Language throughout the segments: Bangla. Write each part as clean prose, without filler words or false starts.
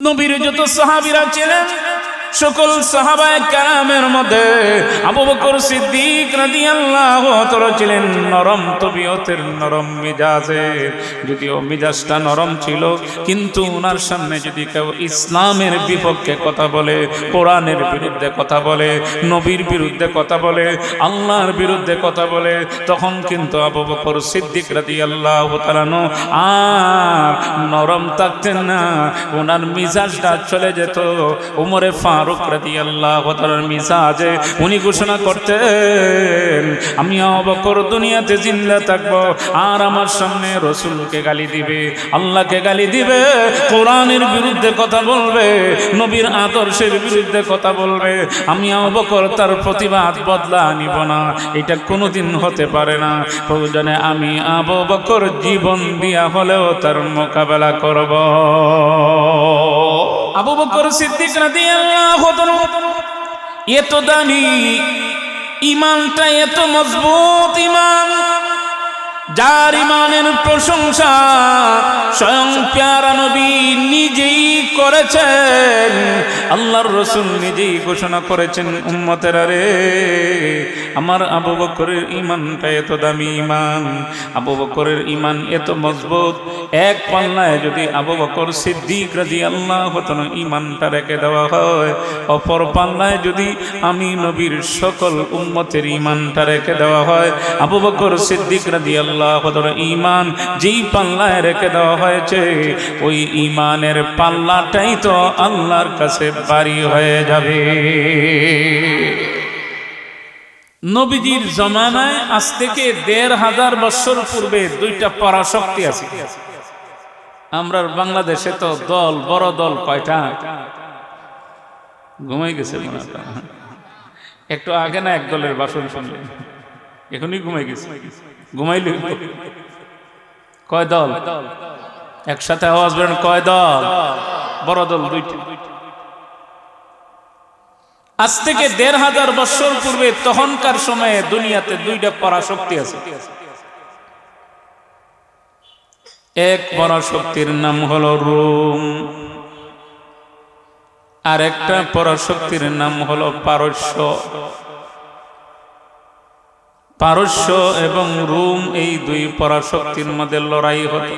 নবীর যত সাহাবীরা ছিলেন সকল সাহাবায়ে কেরামের মধ্যে আবু বকর সিদ্দিক রাদিয়াল্লাহু তাআলা ছিলেন নরম তবিয়তের, নরম মেজাজের। যদিও মেজাজটা নরম ছিল, কিন্তু ওনার সামনে যদি কেউ ইসলামের বিপক্ষে কথা বলে, কোরআনের বিরুদ্ধে কথা বলে, নবীর বিরুদ্ধে কথা বলে, আল্লাহর বিরুদ্ধে কথা বলে, তখন কিন্তু আবু বকর সিদ্দিক রাদিয়াল্লাহু তাআলা আর নরম থাকতেন না, ওনার মিজাজটা চলে যেত উমরে ফারুক রাদিয়াল্লাহু তাআলার মিজাজে। উনি ঘোষণা করতেন, আমি আবু বকর দুনিয়াতে জিন্দা থাকব আর আমার সামনে রাসূলকে গালি দিবে, আল্লাহকে গালি দিবে, কোরআনের বিরুদ্ধে কথা বলবে, নবীর আদর্শের বিরুদ্ধে কথা বলবে, আমি আবু বকর তার প্রতিবাদ বদলা নিব না। এটা কোনোদিন হতে পারে না। প্রয়োজনে আমি আবু বকর জীবন দিয়া হলেও তার মোকাবেলা করব। আবু বকর সিদ্দিক রাদিয়াল্লাহু তাআলা এত দামি ঈমানটা, এত মজবুত ঈমান, যার ঈমানের প্রশংসা স্বয়ং প্যারা নবী নিজেই করেছেন। আল্লাহর রাসূল নিজেই ঘোষণা করেছেন, উম্মতেরা রে, আমার আবু বকরের ঈমানটা এত দামি ঈমান, আবু বকরের ঈমান এত মজবুত, এক পাল্লায় যদি আবু বকর সিদ্দিক রাদিয়াল্লাহু তাআলা ঈমানটা রেখে দেওয়া হয়, অপর পাল্লায় যদি আমি নবীর সকল উম্মতের ঈমানটা রেখে দেওয়া হয়, আবু বকর সিদ্দিক রাদিয়াল্লাহু তাআলা ঈমান যেই পাল্লায় রেখে দেওয়া হয়েছে, ওই ঈমানের পাল্লাটাই তো আল্লাহর কাছে ভারী হয়ে যাবে। নবীজির জমানায় আজ থেকে ১৫০০ বছর পূর্বে দুইটা পরাশক্তি আছে। আমরা বাংলাদেশে তো দল, বড় দল কয়টা? ঘুমাই গেছে মনে হয়। একটু আগে না এক দলের ভাষণ শুনলেন, এখনই ঘুমাই গেছে। ঘুমাইলে কয় দল? একসাথে আওয়াজ বেরোন, কয় দল? বড় দল দুইটা। আজ থেকে ১৫০০ বছর পূর্বে তখনকার সময়ে দুনিয়াতে দুইটা পরাশক্তি আছে। এক পরাশক্তির নাম হলো রোম, আর একটা পরাশক্তির নাম হলো পারস্য। পারস্য এবং রোম, এই দুই পরাশক্তির মধ্যে লড়াই হতো।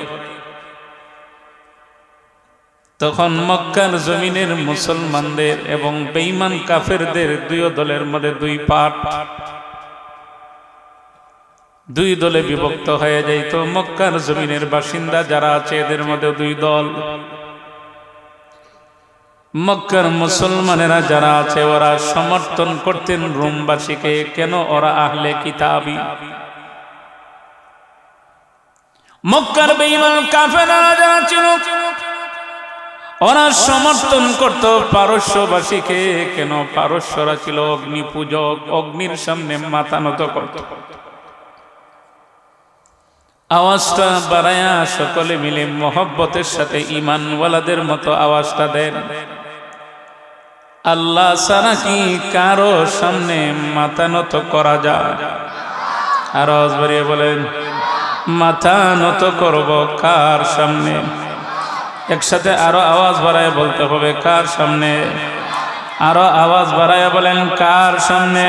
তখন মক্কার জমিনের মুসলমানদের এবং বেঈমান কাফেরদের দুই দলের মধ্যে দুই পাট, দুই দলে বিভক্ত হয়ে যাইত। মক্কার জমিনের বাসিন্দা যারা আছে এদের মধ্যে দুই দল, মক্কার মুসলমানেরা যারা আছে ওরা সমর্থন করতেন রোমবাসীকে, কেন ওরা আহলে কিতাবী। মক্কার বেঈমান কাফেররা যারা ছিল ওরা সমর্থন করত পারস্যবাসীকে, কেন? পারস্যরা ছিল অগ্নি পূজক, অগ্নির সামনে মাথা নত করত। আওয়াজটা বাড়ায়া সকলে মিলে মহব্বতের সাথে ঈমানওয়ালাদের মতো আওয়াজটা দেন, আল্লাহ ছাড়া কি কারো সামনে মাথা নত করা যায়? আর আওয়াজ বাড়িয়ে বলেন, মাথা নত করব কার সামনে? একসাথে আরো আওয়াজ বাড়ায় বলতে হবে, কার সামনে? আরো আওয়াজ বাড়ায় বলেন, কার সামনে?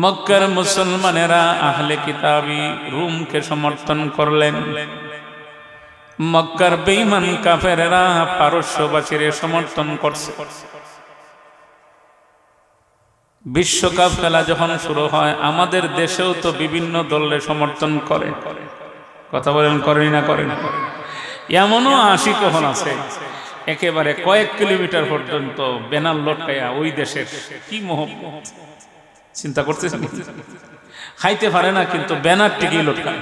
মক্কার মুসলমানেরা আহলে কিতাবী রোমকে সমর্থন করলেন, মক্কার বেঈমান কাফেরেরা পারস্যবাসীর সমর্থন করছে। বিশ্বকাপ খেলা যখন শুরু হয়, আমাদের দেশেও তো বিভিন্ন দলের সমর্থন করে। কথা বলেন, করেন না করেন? এমনও আশিক কখন আছে একেবারে কয়েক কিলোমিটার পর্যন্ত ব্যানার লটকায়া ওই দেশের কি মহব্বত, চিন্তা করতেছেন? খাইতে পারে না কিন্তু ব্যানার টিকি লটকায়,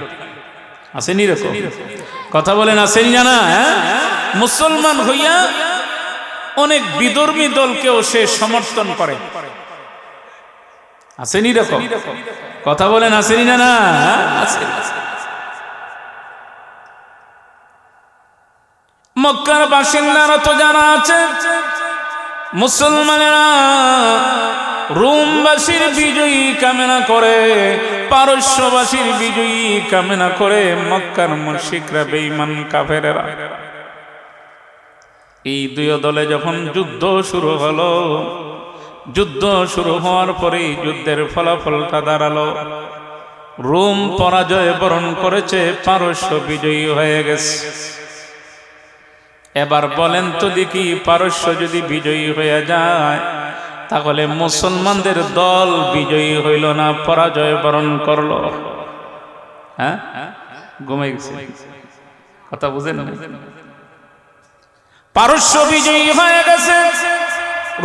আসেনি এরকম? কথা বলেন, আসেনি জানা? মুসলমান হইয়া অনেক বিধর্মী দলকেও সে সমর্থন করে, আসেনি এরকম? কথা বলেন, আসেনি জানা? আছে। মক্কার বাসিন্দারা তো যারা আছে মুসলমানেরা রোমবাসীর বিজয়ী কামনা করে, পারস্যবাসীর বিজয়ী কামনা করে মক্কার মুশরিকরা বেঈমান কাফেরেরা। এই দুই দলে যখন যুদ্ধ শুরু হলো, যুদ্ধ শুরু হওয়ার পরেই যুদ্ধের ফলাফলটা দাঁড়ালো রোম পরাজয় বরণ করেছে, পারস্য বিজয়ী হয়ে গেছে। এবার বলেন তো দেখি, পারস্য যদি বিজয়ী হয়ে যায় তাহলে মুসলমানদের দল বিজয়ী হইল না পরাজয় বরণ করলো? হ্যাঁ, ঘুমাই গেছে, কথা বুঝেন? পারস্য বিজয়ী হয়ে গেছে,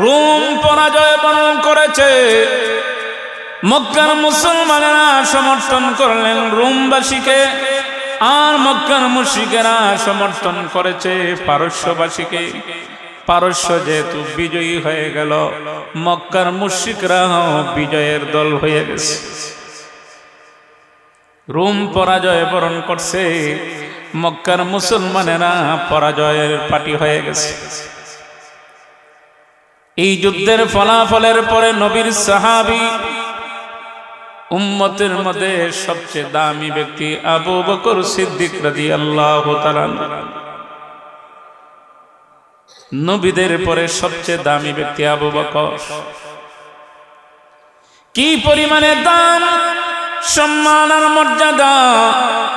রোম পরাজয় বরণ করেছে। মক্কার মুসলমানেরা সমর্থন করলেন রোমবাসীকে, আর মক্কার মুশরিকেরা সমর্থন করেছে পারস্যবাসীকে। পারস্য যেহেতু বিজয়ী হয়ে গেল, মক্কার মুশরিকরাও বিজয়ের দল হয়ে গেছে। রোম পরাজয় বরণ করছে, মক্কার মুসলমানেরা পরাজয়ের পার্টি হয়ে গেছে। এই যুদ্ধের ফলাফলের পরে নবীর সাহাবী, উম্মতের মধ্যে সবচেয়ে দামি ব্যক্তি আবু বকর সিদ্দিক রাদিয়াল্লাহু তাআলা, নবীদের পরে সবচেয়ে দামি ব্যক্তি আবু বকর। কি পরিমাণে দাম, সম্মান আর মর্যাদা,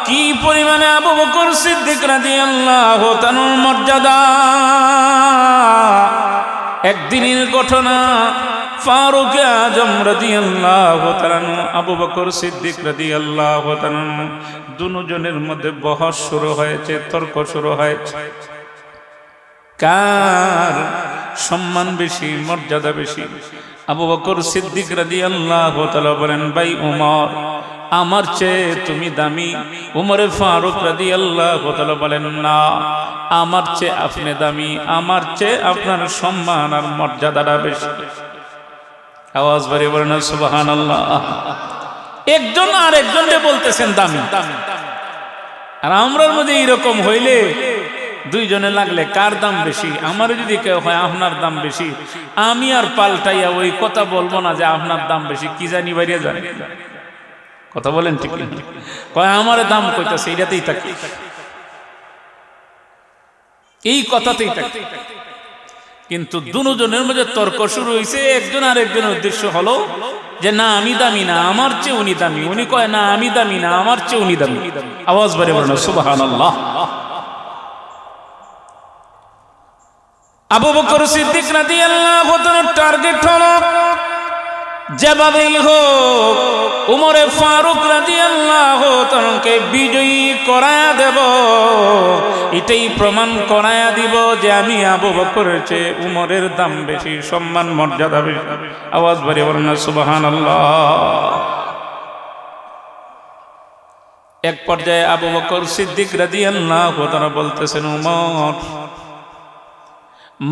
কি পরিমাণে আবু বকর সিদ্দিক রাদিয়াল্লাহু তাআলার মর্যাদা। একদিনের ঘটনা, ফারুক আজম রাদিয়াল্লাহু তাআলা, আবু বকর সিদ্দিক রাদিয়াল্লাহু তাআলা, দুজনের মধ্যে বহস শুরু হয়েছে, তর্ক শুরু হয়েছে। কার সম্মান বেশি, মর্যাদা বেশি? আবু বকর সিদ্দিক রাদিয়াল্লাহু তাআলা বলেন, ভাই উমর, আমার চেয়ে তুমি দামি। উমরে ফারুক রাদিয়াল্লাহু তাআলা বলেন, না, আমার চেয়ে আপনি দামি, আমার চেয়ে আপনার সম্মান আর মর্যাদাটা বেশি। আওয়াজ বাড়িয়ে বলেন সুবহানাল্লাহ। একজন আর একজনকে বলতেছেন দামি। আর আমরার মধ্যে এইরকম হইলে দুইজনে লাগলে কার দাম বেশি? আমার যদি কেউ হয় আপনার দাম বেশি, আমি আর পাল্টাইয়া ওই কথা বলবো না যে আপনার দাম বেশি, কি জানি বাইরে জানি। কথা বলেন ঠিক না? কয় আমার দাম কইতাছে, এটাতেই থাকি, এই কথাতেই থাকি। কিন্তু দুজনের মধ্যে তর্ক শুরু হয়েছে। একজন আর একজনের উদ্দেশ্য হলো যে না, আমি দামি না, আমার চেয়ে উনি দামি। উনি কয় না, আমি দামি না, আমার চেয়ে উনি দামি। আওয়াজ বাড়িয়ে বলেন সুবহানাল্লাহ। আবু বকর সিদ্দিক রাদিয়াল্লাহু তাআলার টার্গেট হলো যেভাবেই হোক উমরে ফারুক রাদিয়াল্লাহু তাআলাকে বিজয়ী করায়া দেব, এটাই প্রমাণ করায়া দিব যে আমি আবু বকরের চেয়ে উমরের দাম বেশি, সম্মান মর্যাদা বেশি। আওয়াজ বাড়িয়ে বলেন সুবহানাল্লাহ। এক পর্যায়ে আবু বকর সিদ্দিক রাদিয়াল্লাহু তাআলা বলতেছেন, উমর,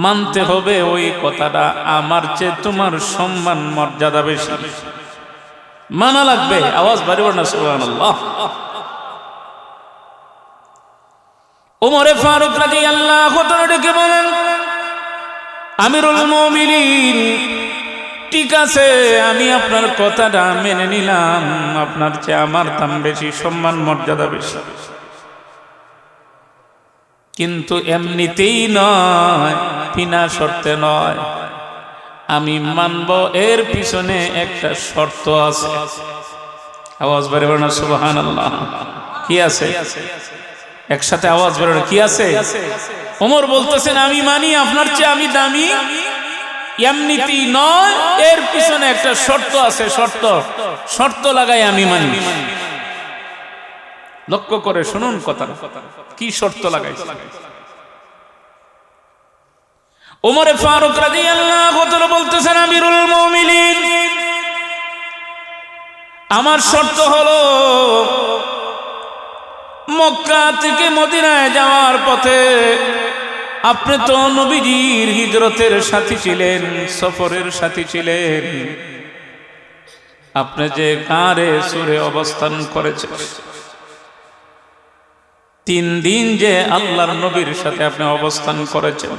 মানতে হবে ওই কথাটা, আমার চেয়ে তোমার সম্মান মর্যাদা বেশি, মানা লাগবে। আওয়াজ বাড়িয়ে বলেন সুবহানাল্লাহ। ওমরে ফারুক রাদিয়াল্লাহু তাআলা ডেকে বলেন, আমিরুল মুমিনিন, ঠিক আছে, আমি আপনার কথাটা মেনে নিলাম, আপনার চেয়ে আমার দাম বেশি, সম্মান মর্যাদা বেশি, কিন্তু এমনিতেই নয়, বিনা শর্তে নয়, আমি মানব, এর পিছনে একটা শর্ত আছে। আওয়াজ বাড়িয়ে বলেন সুবহানাল্লাহ। কি আছে? একসাথে আওয়াজ বাড়িয়ে, কি আছে? ওমর বলতেছেন, আমি মানি আপনার চেয়ে আমি দামি, এমনিতেই নয়, এর পিছনে একটা শর্ত আছে। শর্ত লাগাই আমি মানি। লক্ষ্য করে শুনুন কথা, কি শর্ত লাগাইছে? ওমরে ফারুক রাদিয়াল্লাহু তাআলা বলতেছেন, আমিরুল মুমিনিন, আমার শর্ত হলো মক্কা থেকে মদিনায় যাওয়ার পথে আপনি তো নবীজির হিজরতের সাথী ছিলেন, সফরের সাথী ছিলেন, আপনি যে গারে সুরে অবস্থান করেছেন, 3 দিন যে আল্লাহর নবীর সাথে আপনি অবস্থান করেছেন,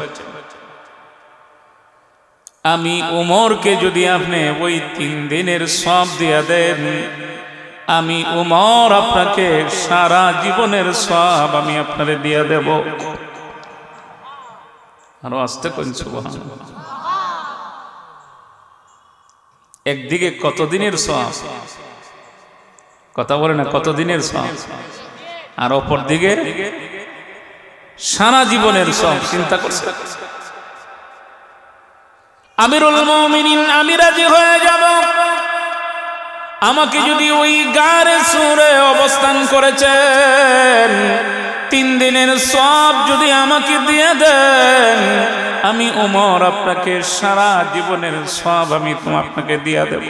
আমি উমরকে যদি আপনি ওই 3 দিনের সওয়াব দিয়া দেন, আমি উমর আপনাকে সারা জীবনের সওয়াব আমি আপনারে দিয়া দেব। আরো আস্তে করেন সুবহানাল্লাহ। একদিকে কত দিনের সওয়াব, কথা বলে না, কত দিনের সওয়াব, আর অপর দিকে সারা জীবনের সওয়াব। চিন্তা করছে আমিরুল মুমিনিন, আমি রাজি হয়ে যাব, আমাকে যদি ওই গারে সুরে অবস্থান করেছেন 3 দিনের সওয়াব যদি আমাকে দিয়ে দেন, আমি ওমর আপনাকে সারা জীবনের সওয়াব আমি আপনাকে দিয়ে দেব।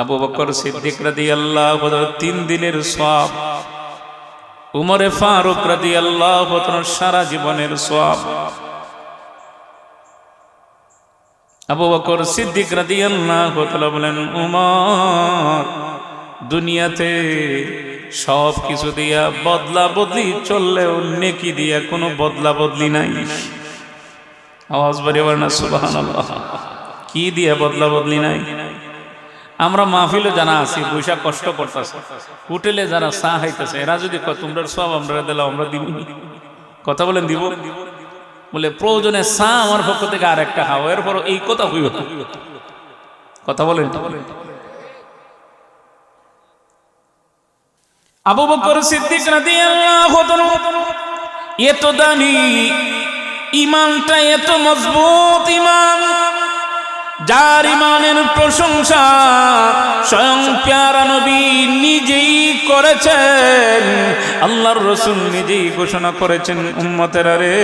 আবু বকর সিদ্দিক রাদিয়াল্লাহু আনহু 3 দিনের সওয়াব, উমরে ফারুক রাদিয়াল্লাহু আনহু সারা জীবনের সওয়াব। আবু বকর সিদ্দিক রাদিয়াল্লাহু তাআলা বলেন, উমর দুনিয়াতে সব কিছু দিয়া বদলা বদলি চললেও নেকি দিয়া কোনো বদলা বদলি নাই। আওয়াজ বাড়িয়ে বলেন না সুবহানাল্লাহ। কি দিয়া বদলা বদলি নাই? আমরা মাহফিলে জানা আছি, বৈশা কষ্ট করতেছে, হোটেলে যারা চা খাইতেছে, এরা যদি কয় তোমরা সব আমরা দিলাম, আমরা দিব। কথা বলেন দিব? বলে প্রয়োজনে চা আমার পক্ষ থেকে আর একটা খাও, এরপর এই কথা হইব না। কথা বলেন? আবু বকর সিদ্দিক রাদিয়াল্লাহু আনহু এত দামি ঈমানটা, এত মজবুত ঈমান, যার ঈমানের প্রশংসা স্বয়ং প্যারা নবী নিজেই করেছেন। আল্লাহর রাসূল নিজেই ঘোষণা করেছেন, উম্মতেরা রে,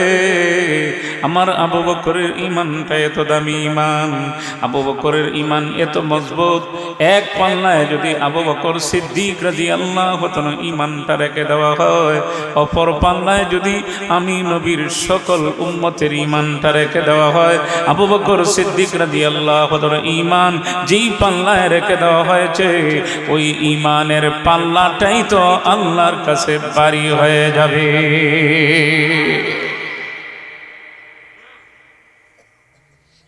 আমার আবু বকরের ঈমানটা এত দামি ঈমান, আবু বকরের ঈমান এত মজবুত, এক পাল্লায় যদি আবু বকর সিদ্দিক রাদিয়াল্লাহু তাআলা ঈমানটা রেখে দেওয়া হয়, অপর পাল্লায় যদি আমি নবীর সকল উম্মতের ঈমানটা রেখে দেওয়া হয়, আবু বকর সিদ্দিক রাদিয়াল্লাহু তাআলা ঈমান যেই পাল্লায় রেখে দেওয়া হয়েছে, ওই ঈমানের পাল্লাটাই তো আল্লাহর কাছে ভারী হয়ে যাবে।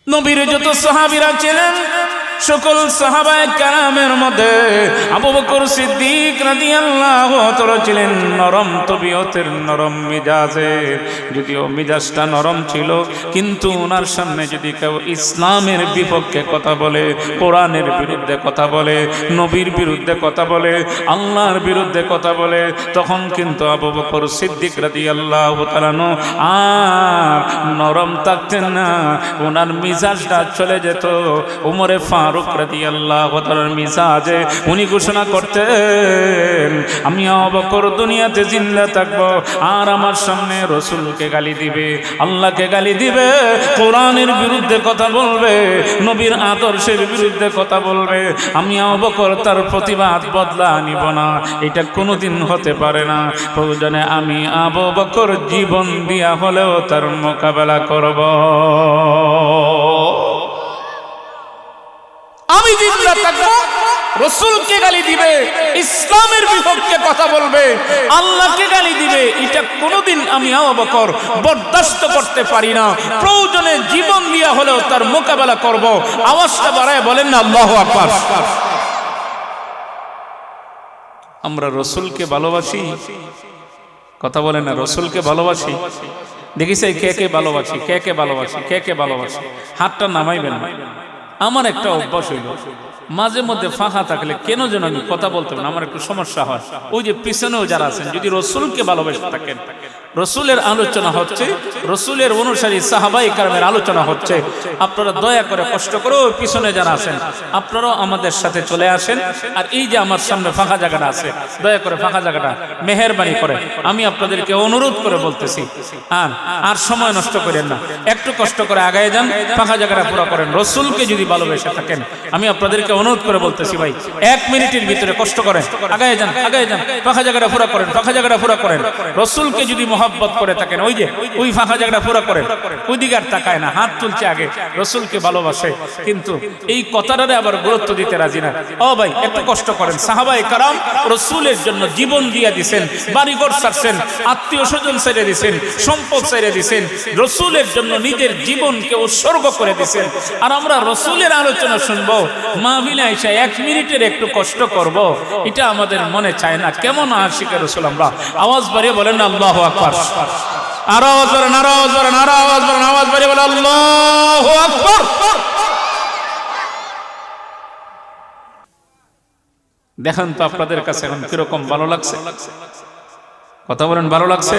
নবীর যত সাহাবীরা ছিলেন, সকল সাহাবায়ে কেরামের মধ্যে আবু বকর সিদ্দিক রাদিয়াল্লাহু তাআলা ছিলেন নরম তবিয়তের, নরম মিজাজের। যদিও মিজাজটা নরম ছিল, কিন্তু ওনার সামনে যদি কেউ ইসলামের বিপক্ষে কথা বলে, কোরআনের বিরুদ্ধে কথা বলে, নবীর বিরুদ্ধে কথা বলে, আল্লাহর বিরুদ্ধে কথা বলে, তখন কিন্তু আবু বকর সিদ্দিক রাদিয়াল্লাহু তাআলা আর নরম থাকতেন না, ওনার মিজাজটা চলে যেত উমরে ফারুক রাদিয়াল্লাহু তাআলার মিজাজে। উনি ঘোষণা করতেন, আমি আবু বকর দুনিয়াতে জিন্দা থাকবো আর আমার সামনে রাসূলকে গালি দিবে, আল্লাহকে গালি দিবে, কোরআনের বিরুদ্ধে কথা বলবে, নবীর আদর্শের বিরুদ্ধে কথা বলবে, আমি আবু বকর তার প্রতিবাদ বদলা নিব না, এটা কোনোদিন হতে পারে না। প্রয়োজনে আমি আবু বকর জীবন দিয়া হলেও তার মোকাবেলা করব। আমি জিন্দা থাকবো, রাসূলকে গালি দিবে, ইসলামের বিপক্ষে কথা বলবে, আল্লাহকে গালি দিবে, এটা কোনোদিন আমি আবু বকর বরদাস্ত করতে পারি না। প্রয়োজনে জীবন দিয়া হলেও তার মোকাবেলা করব। আওয়াজটা বাড়ায় বলেন না আল্লাহু আকবার। আমরা রাসূলকে ভালোবাসি, কথা বলেন না, রাসূলকে ভালোবাসি। দেখিস কে কে ভালোবাসি, কে কে ভালোবাসি, কে কে ভালোবাসি, হাতটা নামাইবেন না। আমার একটা অভ্যাস হইল, মাঝে মধ্যে ফাঁকা থাকলে কেন যেন আমি কথা বলতে পারি না, আমার একটু সমস্যা হয়। ওই যে পিছনেও যারা আছেন, যদি রাসূলকে ভালোবেসে থাকেন, রাসূলের আলোচনা হচ্ছে, রাসূলের অনুসারী সাহাবায়ে কেরামের আলোচনা হচ্ছে, আপনারা দয়া করে কষ্ট করে ওই পিছনে যারা আছেন আপনারাও আমাদের সাথে চলে আসেন। আর এই যে আমার সামনে ফাঁকা জায়গাটা আছে, দয়া করে ফাঁকা জায়গাটা মেহেরবানি করে আমি আপনাদেরকে অনুরোধ করে বলতেছি, আর সময় নষ্ট করেন না, একটু কষ্ট করে আগায় যান, ফাঁকা জায়গাটা পুরো করেন। রাসূলকে যদি ভালোবেসে থাকেন, আমি আপনাদেরকে অনুরোধ করে বলতেছি, ভাই 1 মিনিটের ভিতরে কষ্ট করেন, আগায় যান, আগায় যান, ফাঁকা জায়গাটা পুরো করেন, ফাঁকা জায়গাটা পুরো করেন। রাসূলকে যদি মহব্বত করে থাকেন, ওই যে ওই ফাঁকা জায়গাটা পুরো করেন, ওই দিকে আর তাকায় না, হাত তুলছে আগে, রসুলকে ভালোবাসে, কিন্তু এই কথাটারে আবার গুরুত্ব দিতে রাজি না। ও ভাই একটু কষ্ট করেন, সাহাবায়ে কেরাম রসুলের জন্য জীবন দিয়ে দিছেন, বাড়িঘর ছাড়ছেন, আত্মীয় স্বজন ছেড়ে দিছেন, সম্পদ ছেড়ে দিছেন, রসুলের জন্য নিজের জীবনকে উৎসর্গ করে দিছেন। আর আমরা রসুলের আলোচনা শুনবো, মাহফিলে আইসা 1 মিনিটের একটু কষ্ট করব, এটা আমাদের মনে চায় না। কেমন আশিকে রসুল আমরা। আওয়াজ বাড়িয়ে বলেন না আল্লাহু আকবার। আর আওয়াজ বাড়ান, আর আওয়াজ বাড়ান, আর আওয়াজ বাড়ান, আওয়াজ বাড়িয়ে বলেন আল্লাহু আকবার। দেখেন তো আপনাদের কাছে এখন কিরকম ভালো লাগছে, কথা বলেন, ভালো লাগছে?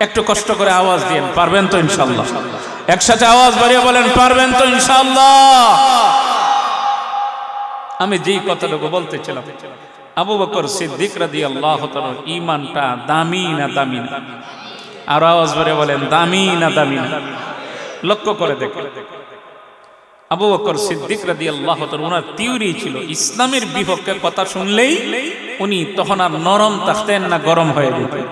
একটু কষ্ট করে আওয়াজ দিন, পারবেন তো ইনশাআল্লাহ? একসাথে আওয়াজ বাড়িয়ে বলেন, পারবেন তো ইনশাআল্লাহ? আমি যেই কথাটুকু বলতেছিলাম, আবু বকর সিদ্দিক রাদিয়াল্লাহু তাআলা ঈমানটা দামি না দামি না? আর আওয়াজ বাড়িয়ে বলেন, দামি না দামি না? লক্ষ্য করে দেখেন, আবু বকর সিদ্দিক রাদিয়াল্লাহু তাআলা ওনার থিওরি ছিল, ইসলামের বিপক্ষে কথা শুনলেই উনি তখন আর নরম থাকতেন না, গরম হয়ে যেতেন।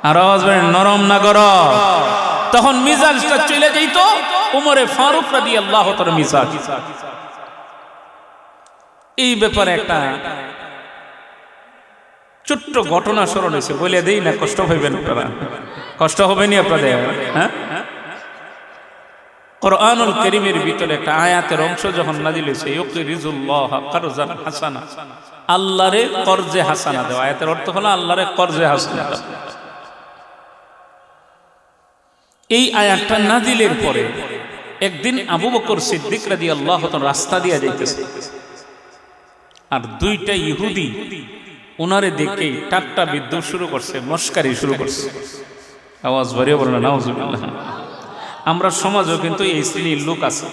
আর আওয়াজ বলেন, নরম না গরম? তখন মিজাজটা চলে যেত উমরে ফারুক রাদিয়াল্লাহু তাআলার মিজাজ। এই ব্যাপারে একটা ছোট্ট ঘটনা স্মরণ হয়েছে, বলে দেই না, কষ্ট হইবেন আপনারা? কষ্ট হবে নি আপনাদের? হ্যাঁ, কোরআনুল কারীমের ভিতরে একটা আয়াতের অংশ যখন নাযিল হয়েছে, ইউকরিজুল্লাহ কারজান হাসানা, আল্লাহরে কর্জে হাসানা দেওয়া। আয়াতের অর্থ হলো আল্লাহরে কর্জে হাসানা দেওয়া। এই আয়াতটা নাযিলের পরে একদিন আবু বকর সিদ্দিক রাদিয়াল্লাহু তাআলা রাস্তা দিয়ে যাইতেছে, আর 2টা ইহুদি ওনারে দেখে ঠাট্টা বিদ্রুপ শুরু করছে, মস্কারি শুরু করছে। আওয়াজ বাড়িয়ে বলেন নাউজুবিল্লাহ। আমরা সমাজও কিন্তু এই শ্রেণীর লোক আছে,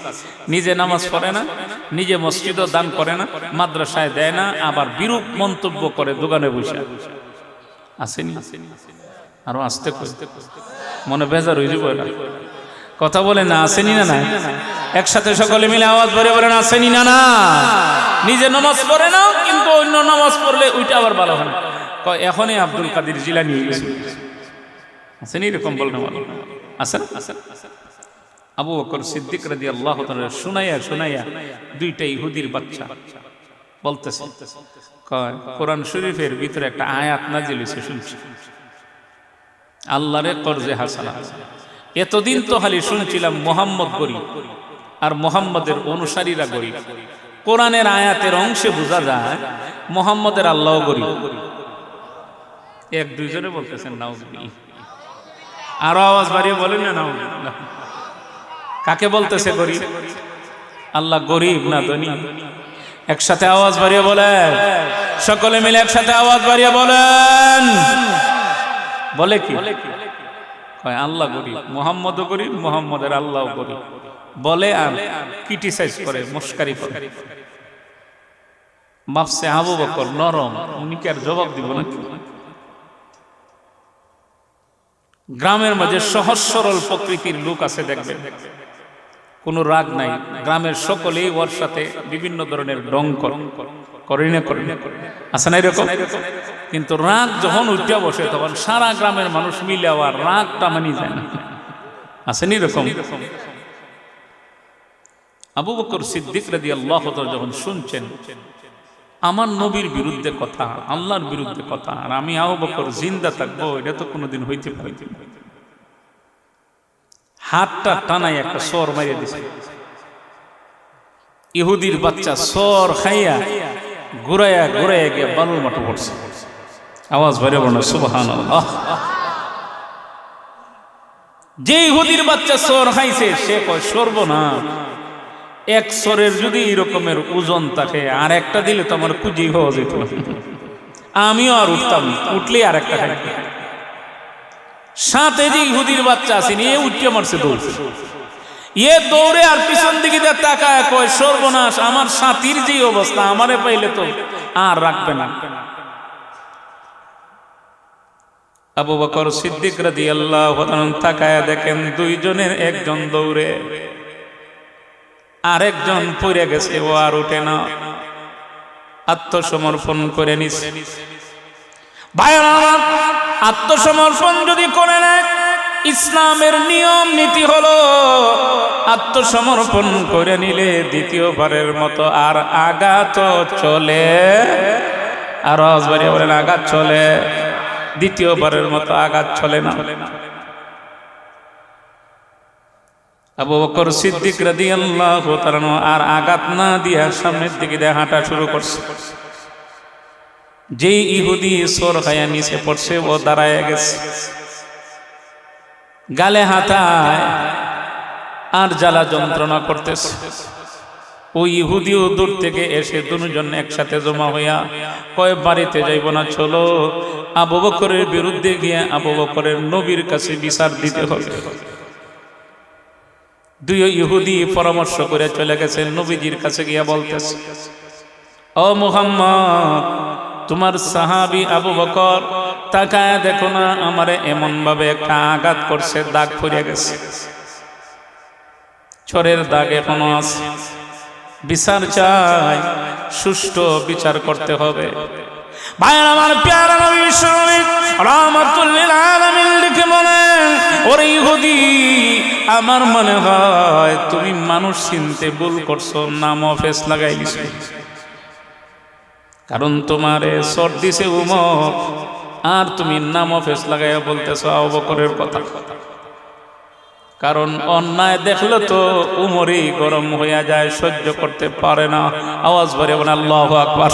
নিজে নামাজ পড়ে না, নিজে মসজিদও দান করে না, মাদ্রাসায় দেয় না, আবার বিরূপ মন্তব্য করে দোকানে বসে। আসেনি? আরো আসতে মনে বেজার হয়ে যাবে, কথা বলে না? আসেনি না? না, একসাথে সকলে মিলে আওয়াজ ভরে বলেন, আসেনি না? না, নিজে নামাজ পড়ে না, কিন্তু অন্য নামাজ পড়লে ওইটা আবার ভালো হয় না। এখনই আব্দুল কাদের জিলানী গেছে, আসেনি? এরকম বলনা আসেন। আবু বকর সিদ্দিক রাদিয়াল্লাহু তাআলা শুনাইয়া শুনাইয়া 2টা ইহুদির বাচ্চা বলতেছে, কোরআন শরীফের ভিতরে একটা আয়াত নাযিল হয়েছে, শুনছি, আল্লাহরে কর্জে হাসানা। এতদিন তো খালি শুনছিলাম মুহাম্মদ গরিব আর মুহাম্মদের অনুসারীরা গরিব। কোরআনের আয়াতের অংশে বোঝা যায় মুহাম্মদের আল্লাহ গরিব। 1-2 জনে বলতেছেন নাউজুবিল্লাহ। আরো আওয়াজ বাড়িয়ে বলেন না নাউজুবিল্লাহ। কাকে বলতেছে গরিব? আল্লাহ গরিব না ধনী? একসাথে আওয়াজ বাড়িয়ে বলেন, সকলে মিলে একসাথে আওয়াজ বাড়িয়ে বলেন। বলে কি? কয় আল্লাহ গরিব, মুহাম্মদও গরিব, মুহাম্মদের আল্লাহ গরিব বলে, আর ক্রিটিসাইজ করে, মস্কারি করে। ভাবছে আবু বকর নরম, উনি কি আর জবাব দিব নাকি? গ্রামের মাঝে সহজ সরল প্রকৃতির লোক আছে, দেখবেন কোনো রাগ নাই, গ্রামের সকলেই ওর সাথে বিভিন্ন ধরনের ডং করে না, আছে না এরকম? কিন্তু রাগ যখন উঠে বসে তখন সারা গ্রামের মানুষ মিলে আর রাগটা মানি যায় না, আছে না এরকম? আবু বকর সিদ্দিক রাদিয়াল্লাহু তাআলা যখন শুনছেন আমার নবীর বিরুদ্ধে কথা, আল্লাহর বিরুদ্ধে কথা, আর আমি আবু বকর জিন্দা থাকবো, এটা তো কোনোদিন হইতে পারে, হাতটা টানাই একটা সর মারিয়ে দিছে। ইহুদির বাচ্চা সর খাইয়া ঘুরাইয়া ঘুরাইয়া গিয়ে বালুর মাঠে পড়ছে। আওয়াজ বাইরে বলো সুবহানাল্লাহ। যে ইহুদির বাচ্চা সর খাইছে সে কয় সর্বনাশ, এক সরের যদি এরকমের ওজন থাকে আর একটা দিলে তো আমার কুজি হওয়া যেত, আমিও আর উঠতাম, উঠলেই আর একটা খাইতাম। সাথে যে ইহুদির বাচ্চা আসেনি, এ উঠে মারছে দৌড়, এ দৌড়ে আর পিছন দিকে তাকায় কয় সর্বনাশ, আমার সাথীর যে অবস্থা, আমারে পাইলে তো আর রাখবে না। আবু বকর সিদ্দিক রাদিয়াল্লাহু তাআলা তাকায় দেখেন 2 জনের একজন দৌড়ে, আরেকজন পড়ে গেছে, ও আর উঠে না, আত্মসমর্পণ করে নিছে। ভাইরা আত্মসমর্পণ যদি করে নেয়, ইসলামের নিয়ম নীতি হলো আত্মসমর্পণ করে নিলে দ্বিতীয়বারের মতো আর আঘাত চলে, আর আওয়াজবাড়িয়ে বলেন আঘাত চলে, দ্বিতীয়বারের মতো আঘাত চলে না। আবু বকর সিদ্দিক রাদিয়াল্লাহু তাআলা আর আঘাত না দিয়া সামনের দিকে দিয়ে হাঁটা শুরু করছে। যেই ইহুদি সর খায়া নিচে পড়ছে ও দাঁড়ায় গেছে, গালে হাতায় আর জ্বালা যন্ত্রণা করতেছে। ওই ইহুদিও দূর থেকে এসে দুজন একসাথে জমা হইয়া কয় বাড়িতে যাইব না, চলো আবু বকরের বিরুদ্ধে গিয়ে আবু বকরের নবীর কাছে বিচার দিতে হবে। দুই ইহুদি পরামর্শ করে চলে গেছে নবীজির কাছে গিয়া বলতেছে, ও মুহাম্মদ, তোমার সাহাবী আবু বকর তাকায় দেখো না, আমারে এমন ভাবে একটা আঘাত করছে, দাগ পড়ে গেছে, ছরের দাগ এখনো আছে, বিচার চাই, সুষ্ঠু বিচার করতে হবে। ভাইয়ের আমার প্যারা নবী রাহমাতুল লিল আলামিন লিখে বলেন, ওরে ইহুদি, আমার মনে হয় তুমি মানুষ চিনতে ভুল করছো, নাম অফেস লাগাই দিছো। কারণ তোমারে সর দিছে উমর, আর তুমি নাম অফেস লাগাইয়া বলতেছো আবু বকরের কথা। কারণ অন্যায় দেখলে তো উমরই গরম হইয়া যায়, সহ্য করতে পারে না। আওয়াজ ভরে বলেন আল্লাহু আকবার।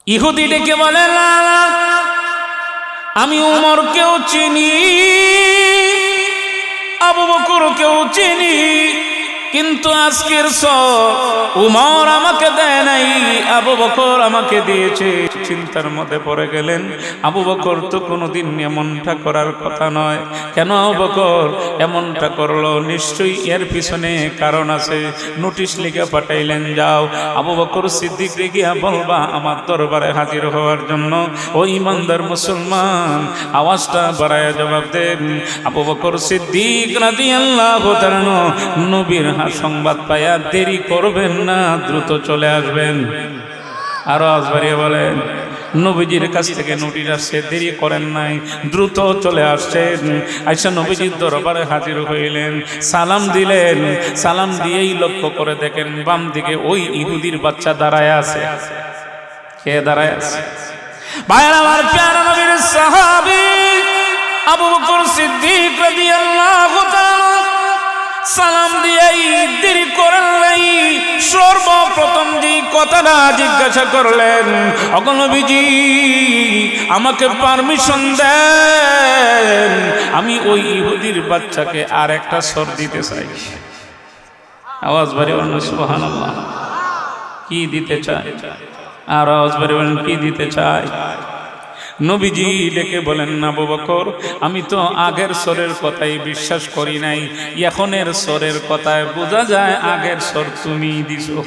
ইহুদি ডেকে বলে, না, আমি উমরকেও চিনি, আবু বকরকেও চিনি, কিন্তু আজকের উমর আমাকে দেয় নাই, আবু বকর আমাকে দিয়েছে। চিন্তার মধ্যে পড়ে গেলেন, আবু বকর তো কোনোদিন এমনটা করার কথা নয়, কেন আবু বকর এমনটা করলো? নিশ্চয়ই এর পিছনে কারণ আছে। নোটিশ লিখে পাঠাইলেন, যাও আবু বকর সিদ্দিক গিয়া বলবা আমার দরবারে হাজির হওয়ার জন্য। ও ইমানদার মুসলমান, আওয়াজটা বাড়ায়া জবাব দেন। আবু বকর সিদ্দিক রাদিয়াল্লাহু তাআলা নবীর সংবাদ পাইয়া দেরি করবেন না, দ্রুত চলে আসবেন। আরো আওয়াজ বাড়িয়ে বলেন, নবীজির কাছ থেকে নোটিশ আসছে, দেরি করেন নাই, দ্রুত চলে আসছেন। আয়েশা নবীজির দরবারে হাজির হইলেন, সালাম দিলেন। সালাম দিয়েই লক্ষ্য করে দেখেন বাম দিকে ওই ইহুদির বাচ্চা দাঁড়ায় আছে। কে দাঁড়ায় আছে? ভাইরা আমার, প্যারা নবীর সাহাবী আবু বকর সিদ্দিক রাদিয়াল্লাহু তাআলা সালাম দিয়েই দেরি করেন নাই, সর্বপ্রথম যে কথাটা জিজ্ঞাসা করলেন, ওগো নবীজি, আমাকে পারমিশন দেন, আমি ওই ইহুদির বাচ্চাকে আর একটা সর দিতে চাই। আওয়াজ বাড়ি বলেন সুবহানাল্লাহ। কি দিতে চাই? আর আওয়াজ বাড়ি বলেন কি দিতে চাই? নবীজি ডেকে বলেন, আবু বকর, আমি তো আগের সরের কথাই বিশ্বাস করি নাই, এখনের সরের কথায় বোঝা যায় আগের সর তুমি দিছো।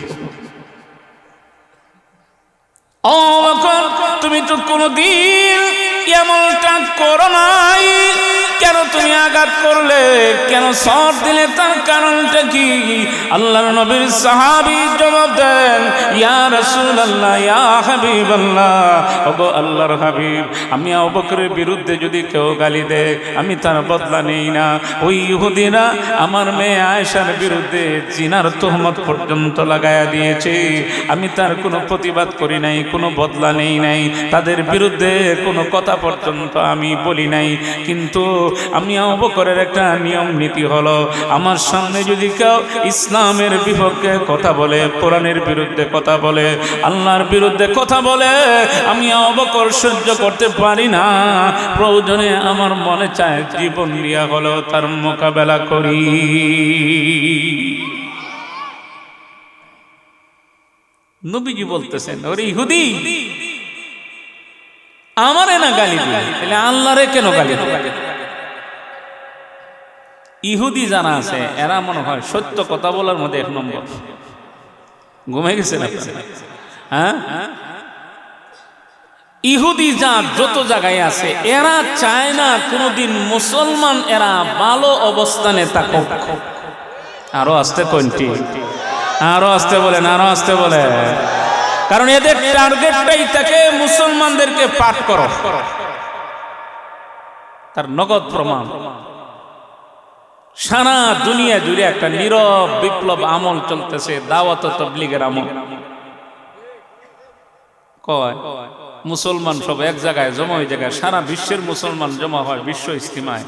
ও বকর, তুমি তো কোনদিন এমনটা করো নাই, কেন তুমি আঘাত করলে, কেন সর দিলে, তার কারণটা কি? আল্লাহর নবীর সাহাবী জবাব দেন, ইয়া রাসূলুল্লাহ, ইয়া হাবিবাল্লাহ, ওগো আল্লাহর হাবিব, আমি আবু বকরের বিরুদ্ধে যদি কেউ গালি দেয়, আমি তার বদলা নেই না। ওই ইহুদিরা আমার মেয়ে আয়েশার বিরুদ্ধে জিনার তুহমত পর্যন্ত লাগায়া দিয়েছে, আমি তার কোনো প্রতিবাদ করি নাই, কোনো বদলা নেই নাই, তাদের বিরুদ্ধে কোনো কথা পর্যন্ত আমি বলি নাই। কিন্তু আমি আবু বকরের একটা নিয়ম নীতি হলো, আমার সামনে যদি কেউ ইসলামের বিপক্ষে কথা বলে, কোরআনের বিরুদ্ধে কথা বলে, আল্লাহর বিরুদ্ধে কথা বলে, আমি আবু বকর সহ্য করতে পারি না। প্রয়োজনে আমার মনে চায় জীবন দিয়া হলো তার মোকাবেলা করি। নবীজি বলতেছেন, ওরে ইহুদি, আমারে না গালি দিলে, তাহলে আল্লাহরে কেন গালি দিলে? ইহুদি জানা আছে, এরা মনে হয় সত্য কথা বলার মধ্যে এক নম্বর। ঘুমে গেছেন আপনারা? হ্যাঁ, ইহুদি যত জায়গায় আছে, এরা চায় না কোনদিন মুসলমান এরা ভালো অবস্থানে থাকুক। আরো আসতে কোনটি? আরো আসতে বলেন, আরো আসতে বলে। কারণ এদের টার্গেটটাই থাকে মুসলমানদেরকে পাঠ করো, তার নগদ প্রমাণ। সারা দুনিয়া জুড়ে একটা নীরব বিপ্লব আমল চলতেছে, দাওয়াত ও তাবলীগের আমল। কয় মুসলমান সব এক জায়গায় জমা হয়ে জায়গায়, সারা বিশ্বের মুসলমান জমা হয় বিশ্ব ইজতিমায়।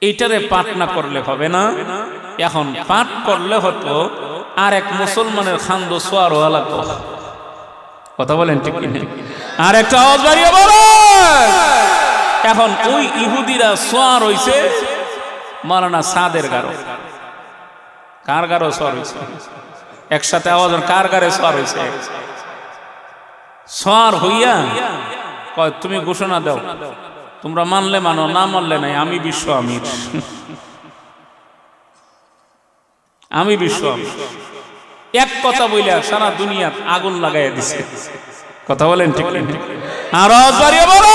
এইটারে পাঠ না করলে হবে না, এখন পাঠ করলে হতো আর এক মুসলমানের খান্দ সোয়ার হওয়া লাগতো। কথা বলেন ঠিক কিনা? আর একটা আওয়াজ বাড়িয়ে বলো। এখন ওই ইহুদিরা সোয়ার হইছে মাওলানা সাদের গারো। কার গারো সোয়ার হইছে? একসাথে আওয়াজ, কার গারে সোয়ার হইছে? সোয়ার হইয়া কয় তুমি ঘোষণা দাও, তোমরা মানলে মানো, না মানলে নাই, আমি বিশ্ব আমির, আমি বিশ্ব আমির। এক কথা বইলে সারা দুনিয়া আগুন লাগাইয়া দিছে। কথা বলেন ঠিক না? আর আওয়াজ বাড়িয়ে বলো।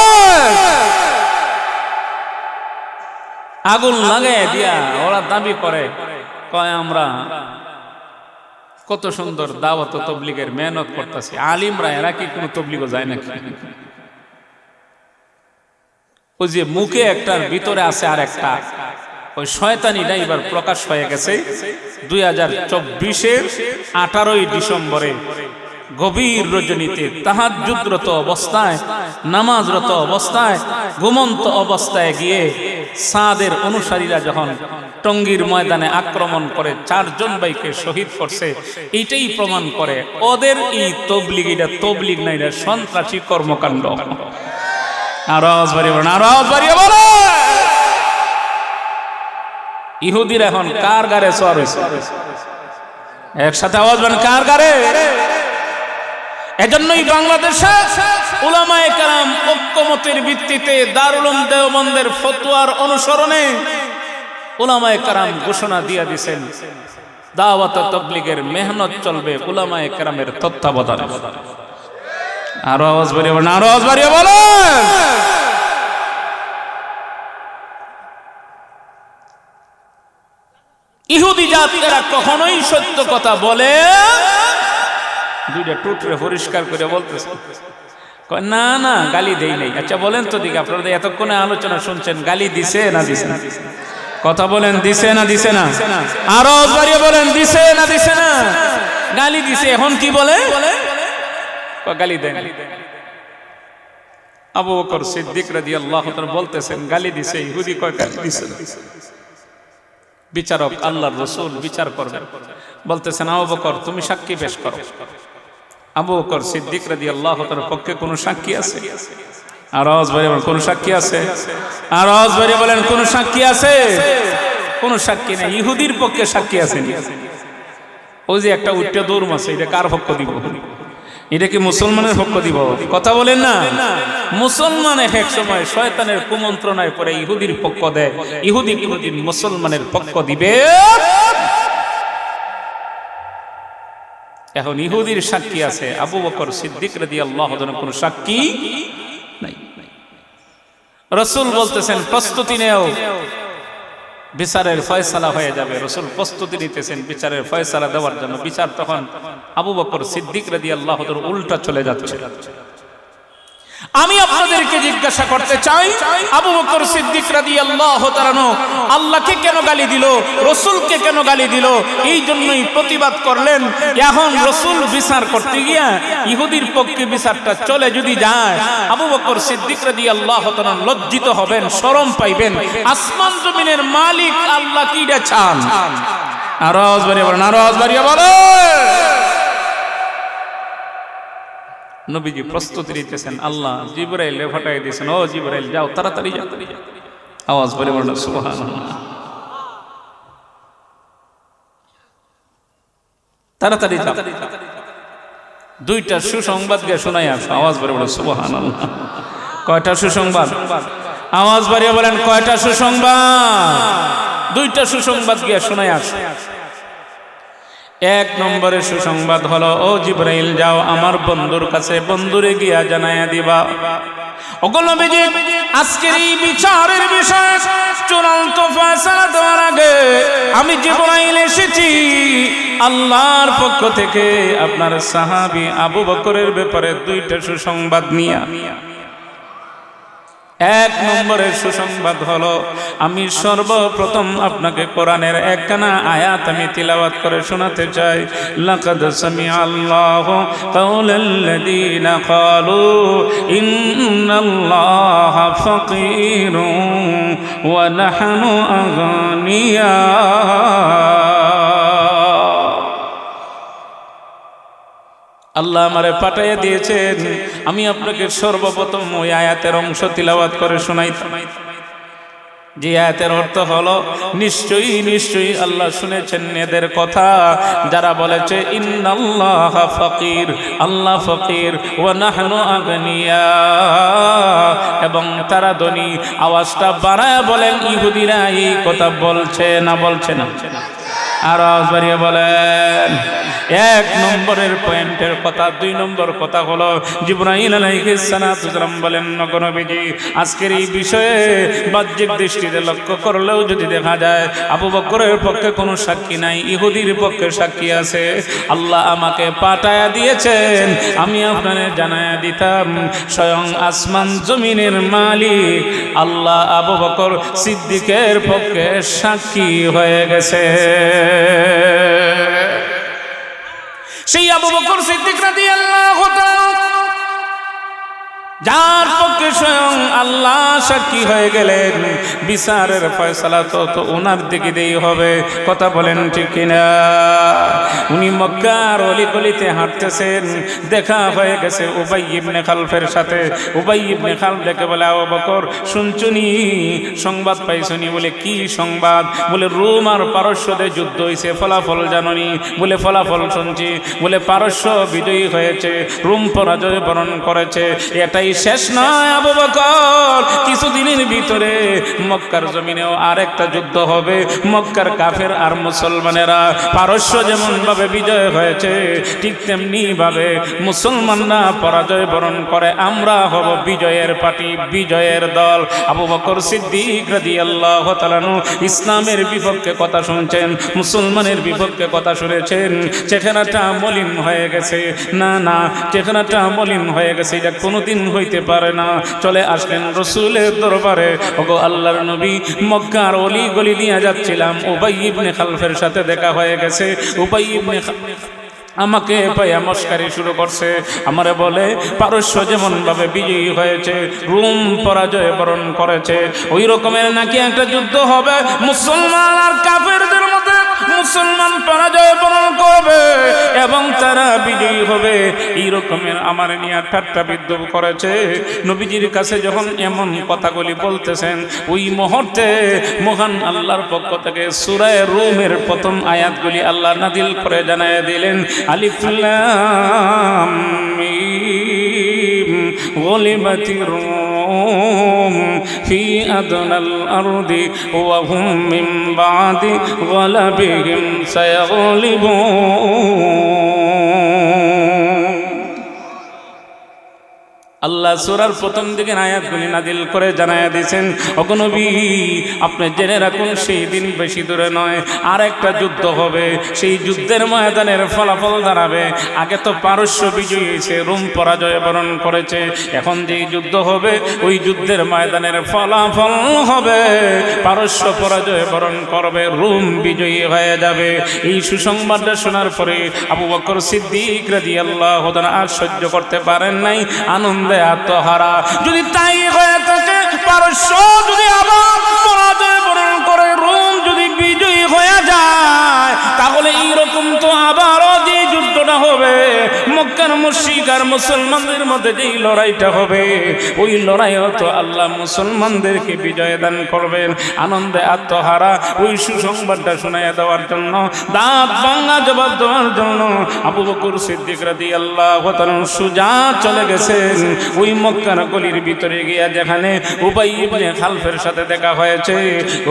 আগুন লাগাইয়া দিয়া ওরা দাবি করে, কয় আমরা কত সুন্দর দাওয়াত ও তাবলীগের মেহনত করতেছি, আলিমরা এরা কি কোনো তাবলীগও যায় নাকি? ওই যে মুখে একটার ভিতরে আছে আর একটা, ওই শয়তানিটা এবার প্রকাশ হয়ে গেছে 2024-এর 18ই ডিসেম্বরে গভীর রজনীতে তাহাজ্জুদরত অবস্থায়, নামাজরত অবস্থায়, ঘুমন্ত অবস্থায় গিয়ে সাদের অনুসারীরা যখন টঙ্গীর ময়দানে আক্রমণ করে 4 জন ভাইকে শহীদ করছে, এইটাই প্রমাণ করে ওদের এই তাবলীগ, এটা তাবলীগ না, এটা সন্ত্রাসী কর্মকাণ্ড। আওয়াজ বাড়িয়ে বলেন, আওয়াজ বাড়িয়ে বলো। ইহুদিরা এখন কার গারে সোয়ার হইছে? একসাথে আওয়াজ বলেন, কার গারে? এজন্যই বাংলাদেশে উলামায়ে কেরাম ঐক্যমতের ভিত্তিতে দারুল উলুম দেওবন্দের ফতোয়ার অনুসরণে উলামায়ে কেরাম ঘোষণা দিয়ে দিয়েছেন দাওয়াত ও তাবলীগের মেহনত চলবে উলামায়ে কেরামের তত্ত্বাবধানে। আরো আওয়াজ বাড়িয়ে বলেন, আরো আওয়াজ বাড়িয়ে বলেন। ইহুদি জাতিরা কখনোই সত্য কথা বলে, দুইটা টুটরে পরিষ্কার করে বলতেছে, না না গালি দেই নাই। আচ্ছা বলেন তো দিকে, আপনারা এতক্ষণে আলোচনা শুনছেন, গালি দিছে না দিছে না? কথা বলেন, দিছে না দিছে না? আরো বাড়িয়ে বলেন, দিছে না দিছে না? গালি দিছে। এখন কি বলে? গালি দেন। আবু বকর সিদ্দিক রাদিয়াল্লাহু তাআলা বলতেছেন গালি দিছে। ইহুদি কয় গালি দিছে। বিচারক আল্লাহর রাসূল বিচার করবেন, বলতেছেন আবু বকর তুমি সাক্ষী পেশ করো। আবু বকর সিদ্দিক রাদিয়াল্লাহু তাআলার পক্ষে কোনো সাক্ষী আছে? আর আওয়াজ বাড়িয়ে বলেন, কোন সাক্ষী আছে? আর আওয়াজ বাড়িয়ে বলেন, কোন সাক্ষী আছে? কোন সাক্ষী নেই। ইহুদির পক্ষে সাক্ষী আছে। ওই যে একটা উট্টা দৌড় মাছে, এটা কার পক্ষ দিব? এটা কি মুসলমানের পক্ষ দিব? কথা বলেন না। মুসলমান এক সময় শয়তানের কুমন্ত্রণায় পড়ে ইহুদির পক্ষ দেয়, ইহুদি কোনদিন মুসলমানের পক্ষ দিবে। এখন ইহুদির সাক্ষী আছে, আবু বকর সিদ্দিক রাদিয়াল্লাহু তাআলা কোনো সাক্ষী নাই। রাসূল বলতেছেন প্রস্তুতি নেও, বিচারের ফয়সালা হয়ে যাবে। রাসূল প্রস্তুতি নিতেছেন বিচারের ফয়সালা দেওয়ার জন্য। বিচার তখন আবু বকর সিদ্দিক রাদিয়াল্লাহু তাআলা উল্টা চলে যাচ্ছে। আমি আপনাদেরকে জিজ্ঞাসা করতে চাই, আবু বকর সিদ্দিক রাদিয়াল্লাহু তাআলা আল্লাহকে কেন গালি দিল, রাসূলকে কেন গালি দিল? এই জন্যই প্রতিবাদ করলেন। এখন রাসূল বিচার করতে গিয়া ইহুদির পক্ষে বিচারটা চলে যদি যায়, আবু বকর সিদ্দিক রাদিয়াল্লাহু তাআলা লজ্জিত হবেন, শরম পাইবেন। আসমান জমিনের মালিক আল্লাহ কিটা চান? আওয়াজ বাড়িয়ে বলেন, আওয়াজ বাড়িয়ে বলেন। নবীজি প্রস্তুতি নিতেছেন, আল্লাহ জিবরাইল পাঠিয়ে দিয়েছেন, ও জিবরাইল যাও তাড়াতাড়ি যাও। আওয়াজ করে বলেন সুবহানাল্লাহ। তাড়াতাড়ি যাও, দুইটা সুসংবাদ গিয়ে শোনাই আসো। আওয়াজ করে বলেন সুবহানাল্লাহ। কয়টা সুসংবাদ? আওয়াজ বাড়িয়ে বলেন, কয়টা সুসংবাদ? দুইটা সুসংবাদ গিয়ে শোনাই আসো। এক নম্বরে সুসংবাদ হলো, ও জিবরাইল যাও আমার বন্ধুর কাছে, বন্ধুরে গিয়া জানাইয়া দিবা, ওগো নবীজি আজকের এই বিচারের বিষয়ে চূড়ান্ত ফয়সালা দেওয়ার আগে আমি জিবরাইল এসেছি। আল্লাহর পক্ষ থেকে আপনার সাহাবী আবু বকরের ব্যাপারে দুইটা সুসংবাদ নিয়ে। এক নম্বরের সুসংবাদ হলো, আমি সর্বপ্রথম আপনাকে কোরআনের একখানা আয়াত আমি তিলাওয়াত করে শোনাতে চাই। লাকাদ সামিআল্লাহু কাওলাল্লাযীনা ক্বালু ইন্নাল্লাহা ফাকীরুন ওয়া নাহনু আগনিয়া। আল্লাহ আমারে পাঠাইয়া দিয়েছেন, আমি আপনাকে সর্বপ্রথম ওই আয়াতের অংশ তিলাওয়াত করে শোনাইতাম। যে আয়াতের অর্থ হলো, নিশ্চয়ই নিশ্চয়ই আল্লাহ শুনেছেন এদের কথা যারা বলেছে ইন্নাল্লাহা ফাকির, আল্লাহ ফকির, ওয়া নাহনু আগনিয়া, এবং তারা ধনী। আওয়াজটা বাড়ায় বলেন, ইহুদিরা এই কথা বলছে না বলছে না? আর আওয়াজ বাড়িয়ে বলেন। এক নম্বরের পয়েন্টের কথা। দুই নম্বর কথা হলো, জিবরাইল আলাইহিস সালাম বলেন, নবী আজকের এই বিষয়ে বাহ্যিক দৃষ্টিতে লক্ষ্য করলেও যদি দেখা যায় আবু বকরের পক্ষে কোনো সাক্ষী নাই, ইহুদির পক্ষে সাক্ষী আছে। আল্লাহ আমাকে পাঠায়া দিয়েছেন, আমি আপনাদের জানায়া দিতাম স্বয়ং আসমান জমিনের মালিক আল্লাহ আবু বকর সিদ্দিকের পক্ষে সাক্ষী হয়ে গেছে। সেই আবু বকর সিদ্দিক রাদিয়াল্লাহু তাআলা যার পক্ষে স্বয়ং আল্লাহ সাক্ষী হয়ে গেলেন, বিচারের ফয়সালা তো ওনার দিকে দিয়ে হবে। কথা বলেন ঠিক কিনা? উনি মক্কার অলিগলিতে হাঁটতেছেন, দেখা হয়ে গেছে উবাই ইবনে খালফের সাথে। উবাই ইবনে খালফ ডেকে বলে, আবু বকর শুনছুনি, সংবাদ পাইছনি? বলে কি সংবাদ? বলে রোম আর পারস্যদের যুদ্ধ হয়েছে, ফলাফল জাননি? বলে ফলাফল শুনছি। বলে পারস্য বিজয়ী হয়েছে, রোম পরাজয় বরণ করেছে। এটাই শেষ নয় আবু বকর, কিছুদিনের ভিতরে মক্কার জমিনেও আরেকটা যুদ্ধ হবে। মক্কার কাফের আর মুসলমানেরা, পারস্য যেমন ভাবে বিজয় হয়েছে ঠিক তেমনি ভাবে মুসলমানরা পরাজয় বরণ করে, আমরা হব বিজয়ের পার্টি, বিজয়ের দল। আবু বকর সিদ্দিক রাদিয়াল্লাহু তাআলা ইসলামের বিপক্ষে কথা শুনছেন, মুসলমানের বিপক্ষে কথা শুনেছেন। চেহারাটা মলিন হয়ে গেছে। না না, চেহারাটা মলিন হয়ে গেছে, এটা কোনোদিন হইতে পারে না। চলে আসলেন রাসূলের দরবারে। ওগো আল্লাহর নবী, মক্কার অলি গলি নিয়ে যাচ্ছিলাম, উবাই ইবনে খালফের সাথে দেখা হয়ে গেছে। উবাই ইবনে আমাকে পাইয়া মস্কারি শুরু করছে। আমারে বলে পারস্য যেমন ভাবে বিজয়ী হয়েছে, রোম পরাজয় বরণ করেছে, ওই রকমের নাকি একটা যুদ্ধ হবে মুসলমান আর কাফেরদের মধ্যে। মুসলমান পরাজয় বরণ করবে এবং তারা বিজয়ী হবে, এই রকমের আমার নিয়ে ঠাট্টা বিদ্রুপ করেছে। নবীজির কাছে যখন এমন কথাগুলি বলতেছেন, ওই মুহূর্তে মহান আল্লাহর পক্ষ থেকে সূরা রূমের প্রথম আয়াতগুলি আল্লাহ নাযিল করে জানায় দিলেন, আলিফ লাম মিম গুলিবাতির রূম ফি আদনাল আরদি ওয়া হুম মিন বাদি গলাবিহিম সায়াগলিবুন। আল্লাহ সূরার প্রথম দিকে আয়াতগুলি নাযিল করে জানায়া দিয়েছেন, ওগো নবী আপনি জেনে রাখুন সেই দিন বেশি দূরে নয়, আর একটা যুদ্ধ হবে। সেই যুদ্ধের ময়দানের ফলাফল দাঁড়াবে, আগে তো পারস্য বিজয়ী হয়েছে, রোম পরাজয় বরণ করেছে। এখন যেই যুদ্ধ হবে, ওই যুদ্ধের ময়দানের ফলাফল হবে পারস্য পরাজয় বরণ করবে, রোম বিজয়ী হয়ে যাবে। এই সুসংবাদটা শোনার পরে আবু বকর সিদ্দিক রাদিয়াল্লাহু তাআলা আর সহ্য করতে পারেন নাই, আনন্দ আত্মহারা। যদি তাই হয়ে থাকে, পারস্য যদি আবার পরাজয় বরণ করে, রোম যদি বিজয়ী হয়ে যায়, তাহলে এইরকম তো আবারও যে যুদ্ধটা হবে, মক্কার মুশরিক আর মুসলমানদের মধ্যে যেই লড়াইটা হবে, ওই লড়াইও তো আল্লাহ মুসলমানদেরকে বিজয় দান করবেন। আনন্দে আত্মহারা ওই সুসংবাদটা শোনাইয়া দেওয়ার জন্য, দাঁত ভাঙা জবাব দেওয়ার জন্য আবু বকর সিদ্দিক রাদিয়াল্লাহু তাআলা সুজা চলে গেছেন ওই মক্কার গলির ভিতরে গিয়া, যেখানে উবাই ইবনে খালফের সাথে দেখা হয়েছে।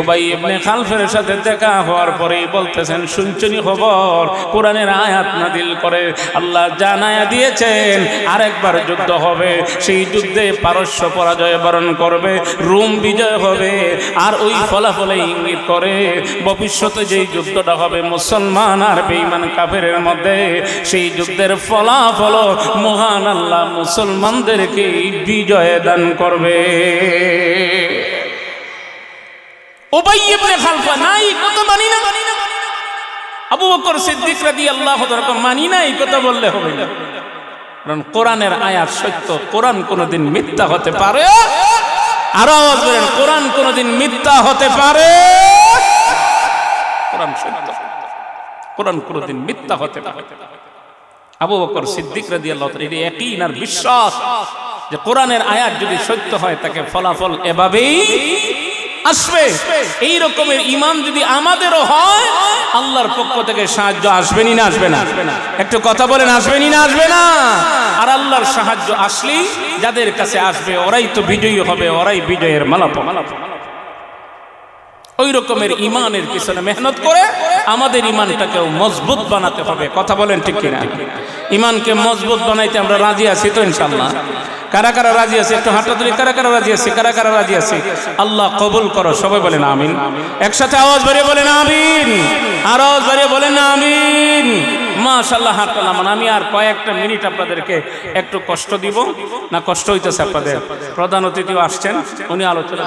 উবাই ইবনে খালফের সাথে দেখা হওয়ার পরেই বলতেছেন, শুনছনি খবর? কোরআনের আয়াত নাযিল করে আল্লাহ জান জানায়া দিয়েছেন আরেকবার যুদ্ধ হবে, সেই যুদ্ধে পারস্য পরাজয় বরণ করবে, রোম বিজয় হবে। আর ওই ফলাফলে ইঙ্গিত করে ভবিষ্যতে যেই যুদ্ধটা হবে মুসলমান আর বেঈমান কাফেরের মধ্যে, সেই যুদ্ধের ফলাফল মহান আল্লাহ মুসলমানদেরকে বিজয় দান করবে। উবাই ইবনে খালফা নাই কথা মানি না, আবু বকর সিদ্দিক রাদিয়াল্লাহু তাআলা মানি না, এই কথা বললে হবে না। কারণ কোরআনের আয়াত সত্য, কোরআন কোনোদিন মিথ্যা হতে পারে। আরো আওয়াজ করেন, কোরআন কোনোদিন মিথ্যা হতে পারে। কোরআন সত্য, কোরআন কোনোদিন মিথ্যা হতে পারে। আবু বকর সিদ্দিক রাদিয়াল্লাহু তাআলা এর ইয়াকিন আর বিশ্বাস যে কোরআনের আয়াত যদি সত্য হয় তাকে ফলাফল এভাবেই আসবে। এই রকমের ঈমান যদি আমাদেরও হয়, আল্লাহর পক্ষ থেকে সাহায্য আসবেনি না আসবে না? একটু কথা বলেন, আসবেনি না আসবে না? আর আল্লাহর সাহায্য আসলেই যাদের কাছে আসবে ওরাই তো বিজয়ী হবে, ওরাই বিজয়ের মালা পাবে। ওই রকমের ঈমানের পিছনে মেহনত করে আমাদের ঈমানটাকেও মজবুত বানাতে হবে। কথা বলেন ঠিক কিনা? ঈমানকে মজবুত বানাইতে আমরা রাজি আছি তো ইনশাআল্লাহ? কারা কারা রাজি আছে একটু হাতটা তুলি। কারা কারা রাজি আছে? কারা কারা রাজি আছে? আল্লাহ কবুল করো। সবাই বলেন আমিন। একসাথে আওয়াজ বাড়িয়ে বলেন আমিন। আর আওয়াজ বাড়িয়ে বলেন আমিন। মাশাআল্লাহ, হাতটা নামান। আমি আর কয়েকটা মিনিট আপনাদেরকে একটু কষ্ট দিব না? কষ্ট হইতেছে আপনাদের? প্রধান অতিথিও আসছেন, উনি আলোচনা